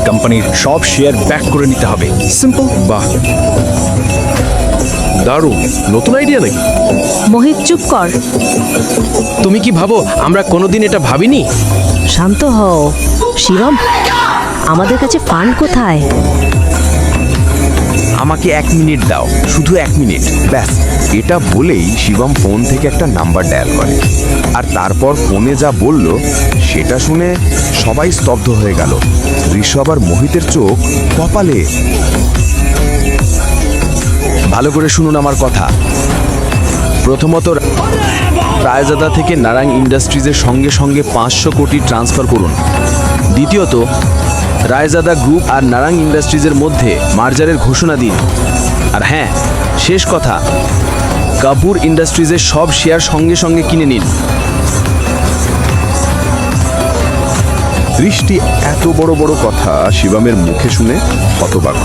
কোম্পানির সব share back করে নিতে হবে। সিম্পল। বাহ, দারুণ। নতুন আইডিয়া নাকি? মোহিত চুপ কর, তুমি কি ভাবো আমরা কোনোদিন এটা ভাবিনি? শান্ত হও। শিবম, আমাদের কাছে ফান্ড কোথায়? আমাকে 1 মিনিট দাও, শুধু 1 মিনিট ব্যাস। এটা বলেই শিবম ফোন থেকে একটা নাম্বার ডায়াল করে, আর তারপর ফোনে যা বলল সেটা শুনে সবাই স্তব্ধ হয়ে গেল। ঋষভ আর মোহিতের চোখ কপালে। ভালো করে শুনুন আমার কথা। প্রথমত, রায়জাদা থেকে নারাং ইন্ডাস্ট্রিজের সঙ্গে সঙ্গে 500 কোটি ট্রান্সফার করুন। দ্বিতীয়ত, রায়জাদা গ্রুপ আর নারাং ইন্ডাস্ট্রিজের মধ্যে মার্জারের ঘোষণা দিন। আর হ্যাঁ, শেষ কথা, কাপুর ইন্ডাস্ট্রিজের সব শেয়ার সঙ্গে সঙ্গে কিনে নিন। দৃষ্টি এত বড় বড় কথা শিবমের মুখে শুনে হতবাক।